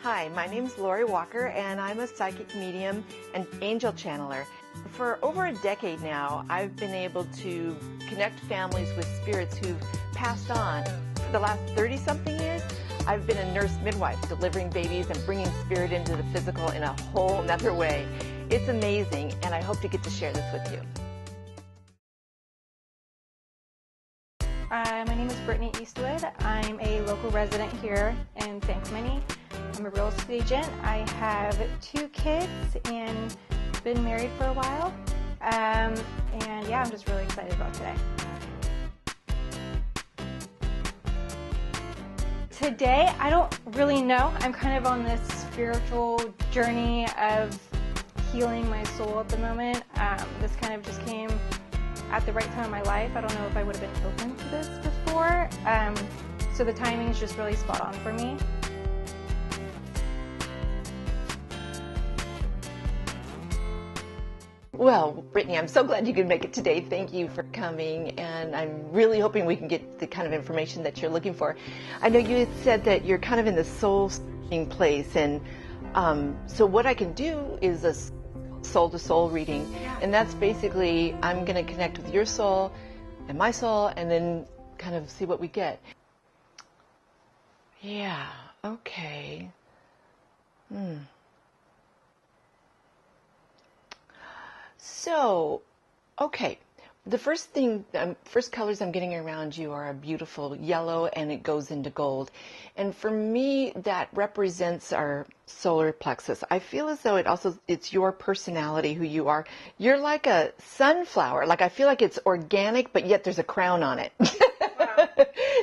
Hi, my name's Lorri Walker, and I'm a psychic medium and angel channeler. For over a decade now, I've been able to connect families with spirits who've passed on. For the last 30-something years, I've been a nurse midwife, delivering babies and bringing spirit into the physical in a whole nother way. It's amazing, and I hope to get to share this with you. My name is Brittany Eastwood. I'm a local resident here in San Clemente. I'm a real estate agent. I have 2 kids and been married for a while. And yeah, I'm just really excited about today. Today, I don't really know. I'm kind of on this spiritual journey of healing my soul at the moment. This kind of just came at the right time in my life. I don't know if I would have been open to this before. So the timing is just really spot on for me. Well, Brittany, I'm so glad you could make it today. Thank you for coming, and I'm really hoping we can get the kind of information that you're looking for. I know you had said that you're kind of in the soul-searching place, and so what I can do is a soul-to-soul reading, and that's basically I'm going to connect with your soul and my soul, and then kind of see what we get. Yeah, okay. So, okay, the first colors I'm getting around you are a beautiful yellow, and it goes into gold. And for me, that represents our solar plexus. I feel as though it's your personality, who you are. You're like a sunflower. Like, I feel like it's organic, but yet there's a crown on it. Wow.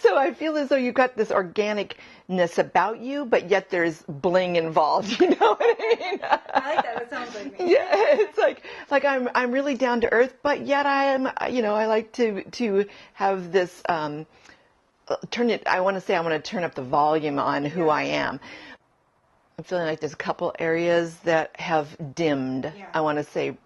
So I feel as though you've got this organicness about you, but yet there's bling involved. You know what I mean? I like that. That sounds like me. Yeah, it's like I'm really down to earth, but yet I like to have this I want to turn up the volume on who I am. I'm feeling like there's a couple areas that have dimmed. Yeah. I want to say,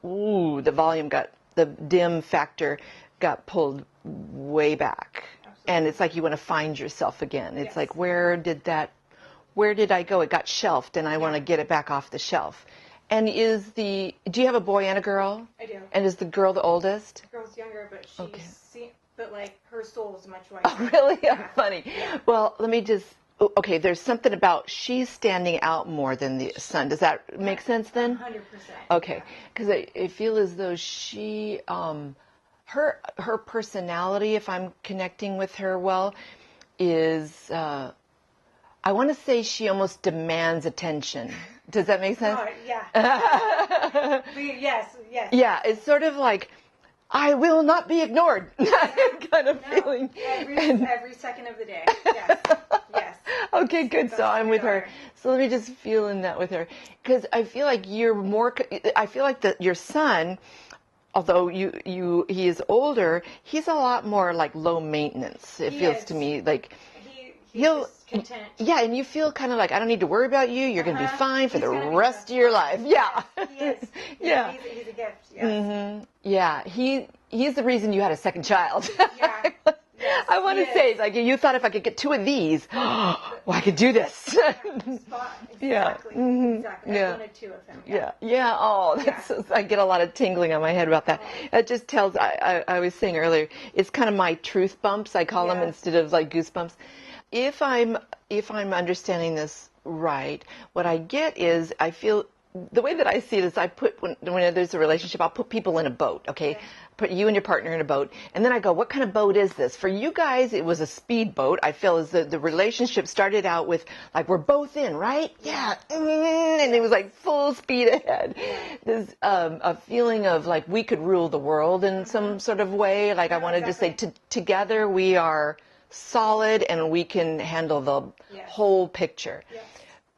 ooh, the dim factor got pulled way back. Absolutely. And it's like you want to find yourself again. It's like, where did I go? It got shelved, and I want to get it back off the shelf. And do you have a boy and a girl? I do. And is the girl the oldest? The girl's younger, but Okay. her soul is much wiser. Oh, really? Yeah. Funny. Yeah. Well, let me just, okay, there's something about she's standing out more than the son. Does that make sense then? 100%. Okay, because I feel as though she, her personality, if I'm connecting with her well, is, I want to say she almost demands attention. Does that make sense? Oh, yeah. Yes. Yeah, it's sort of like, I will not be ignored kind of feeling. Every second of the day. Yes. Okay, good. So I'm with her. So let me just feel in that with her. Because I feel like your son, although he is older, he's a lot more like low maintenance. It feels to me like he'll just content. Yeah, and you feel kind of like, I don't need to worry about you. You're going to be fine for the rest of your life. Yeah. He is. Yeah. He's a gift. Yes. Mm-hmm. Yeah. He's the reason you had a second child. Yeah. Yes, I want to say, like, you thought if I could get 2 of these, well, I could do this. Exactly. Yeah. Mm-hmm. Exactly. Yeah. I wanted 2 of him. Yeah. Oh, I get a lot of tingling on my head about that. It just tells, I was saying earlier, it's kind of my truth bumps, I call them, instead of like goosebumps. If I'm understanding this right, what I get is I feel, the way that I see it is when there's a relationship, I'll put people in a boat, okay? Put you and your partner in a boat, and then I go, what kind of boat is this? For you guys, it was a speedboat. I feel as the relationship started out with, like, we're both in, right? Yeah. And it was like full speed ahead. There's a feeling of like we could rule the world in some sort of way. Like I wanted to say, together we are solid and we can handle the whole picture. Yes.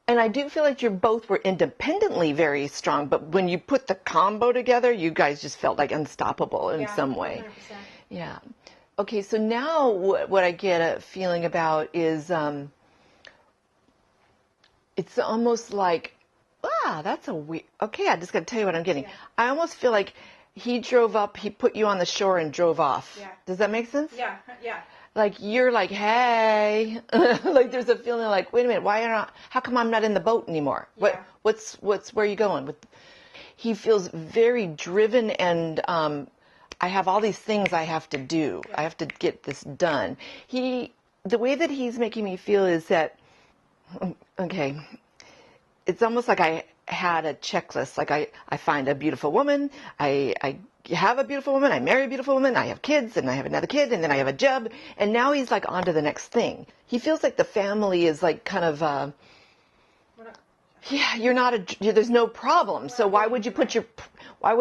And I do feel like you both were independently very strong, but when you put the combo together, you guys just felt like unstoppable in some way. 100%. Yeah. Okay, so now what I get a feeling about is it's almost like, that's a weird, okay, I just got to tell you what I'm getting. I almost feel like he drove up, he put you on the shore and drove off. Yeah. Does that make sense? Yeah. like you're like, hey, like there's a feeling like, wait a minute, how come I'm not in the boat anymore? Yeah. Where are you going with? He feels very driven, and I have all these things I have to do. I have to get this done. The way that he's making me feel is that, okay, it's almost like I had a checklist. Like I find a beautiful woman, I have a beautiful woman, I marry a beautiful woman, I have kids, and I have another kid, and then I have a job, and now he's like on to the next thing. He feels like the family is like kind of, yeah, there's no problem. So why would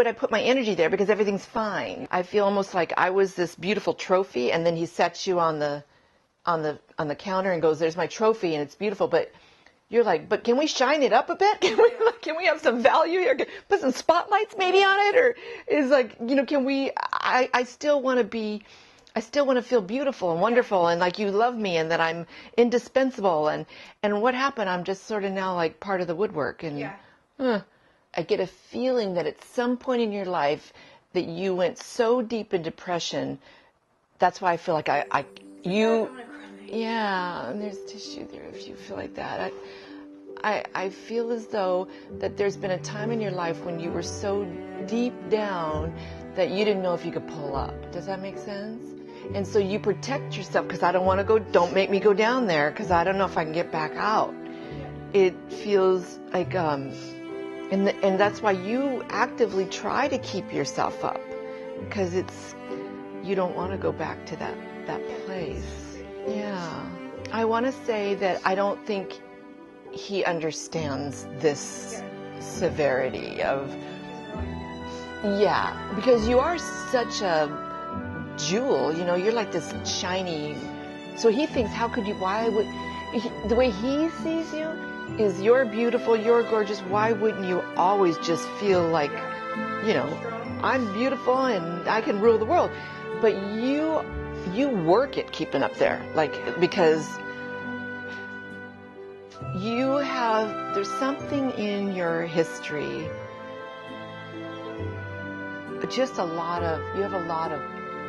I put my energy there? Because everything's fine. I feel almost like I was this beautiful trophy, and then he sets you on the counter and goes, there's my trophy, and it's beautiful, but you're like, but can we shine it up a bit? Can we have some value here? Put some spotlights maybe on it? Or is like, can we, I still want to feel beautiful and wonderful, and like you love me, and that I'm indispensable, and what happened? I'm just sort of now like part of the woodwork, and I get a feeling that at some point in your life that you went so deep in depression. That's why I feel like yeah, and there's tissue there if you feel like that. I feel as though that there's been a time in your life when you were so deep down that you didn't know if you could pull up. Does that make sense? And so you protect yourself because I don't want to don't make me go down there because I don't know if I can get back out. It feels like, and that's why you actively try to keep yourself up, because you don't want to go back to that place. Yeah. I want to say that I don't think he understands this severity of, because you are such a jewel, you're like this shiny, so he thinks, the way he sees you is you're beautiful, you're gorgeous, why wouldn't you always just feel like, I'm beautiful and I can rule the world? But you work at keeping up there, because there's something in your history, you have a lot of,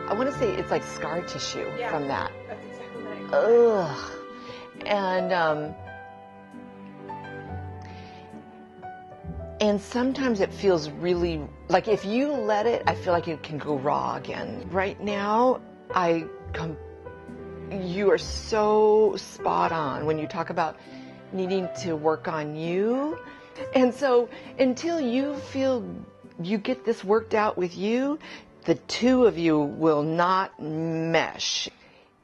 I want to say it's like scar tissue from that. That's exactly what I Ugh. And sometimes it feels really, like if you let it, I feel like it can go raw again. Right now, you are so spot on when you talk about needing to work on you. And so until you feel you get this worked out with you, the two of you will not mesh.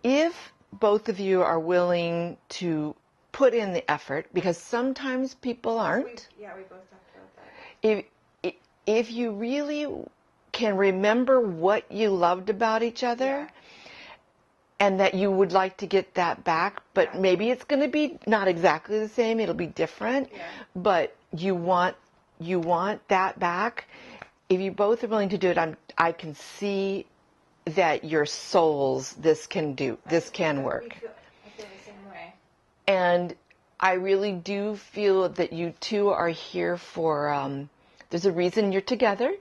If both of you are willing to put in the effort, because sometimes people aren't. we both talked about that. If you really can remember what you loved about each other, and that you would like to get that back, but maybe it's going to be not exactly the same, it'll be different, but you want that back. If you both are willing to do it, I can see that your souls, this can work. I feel the same way. And I really do feel that you two are here for, there's a reason you're together.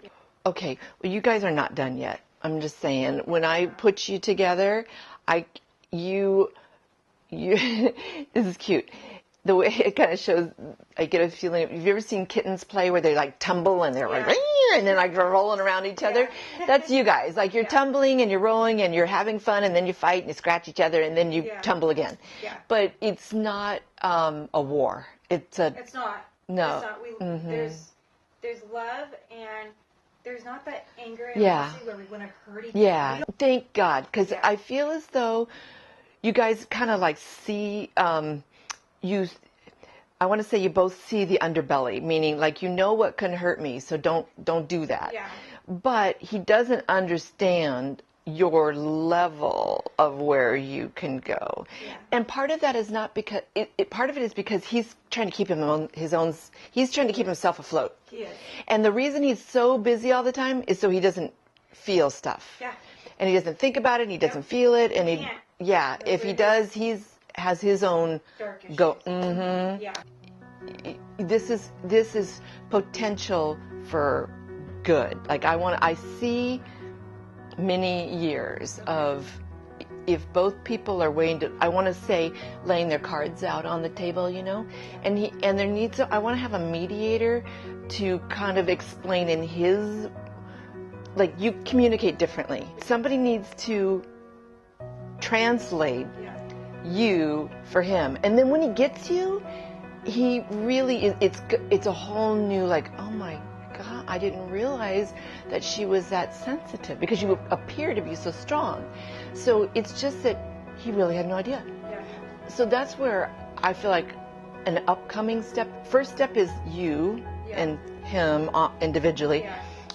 Okay, well, you guys are not done yet. I'm just saying, when I put you together, this is cute. The way it kind of shows, I get a feeling, have you ever seen kittens play where they like tumble and they're like, and then like they're rolling around each other? That's you guys. Like you're tumbling and you're rolling and you're having fun, and then you fight and you scratch each other and then you tumble again. But it's not a war. It's not. No. It's not. There's love, and there's not that anger and jealousy where we want to hurt each other. Yeah. Thank God. Because I feel as though you guys kind of like see, I want to say you both see the underbelly, meaning like what can hurt me, so don't do that. Yeah. But he doesn't understand your level of where you can go. Yeah. And part of that is not because part of it is because he's trying to keep he's trying to keep himself afloat. He is. And the reason he's so busy all the time is so he doesn't feel stuff. Yeah. And he doesn't think about it, and he doesn't feel it, and if he does, has his own dark issues. Yeah. This is potential for good. Like I see many years of if both people are waiting to, I want to say, laying their cards out on the table, you know, and there needs to, I want to have a mediator to kind of explain in his, like, you communicate differently. Somebody needs to translate you for him, and then when he gets you, he really is, it's a whole new, like, oh my God, I didn't realize that she was that sensitive, because you appear to be so strong. So it's just that he really had no idea. So that's where I feel like an upcoming step, first step is you and him individually,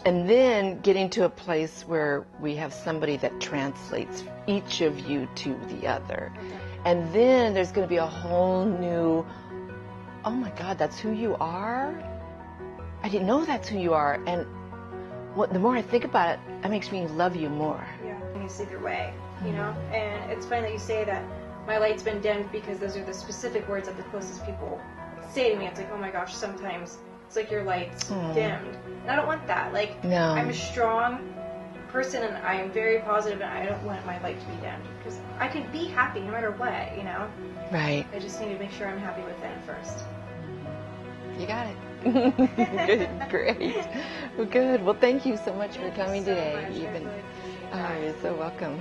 and then getting to a place where we have somebody that translates each of you to the other. And then there's going to be a whole new, oh my God, that's who you are? I didn't know that's who you are. And the more I think about it, it makes me love you more. Yeah, and you see your way, you know? And it's funny that you say that my light's been dimmed, because those are the specific words that the closest people say to me. It's like, oh my gosh, sometimes it's like your light's dimmed. And I don't want that. Like, No. I'm a strong person, and I am very positive, and I don't want my light to be dimmed, because I can be happy no matter what, you know? Right. I just need to make sure I'm happy within first. You got it. Good, great. Well, good. Well, thank you so much for coming today. Much. You're so welcome.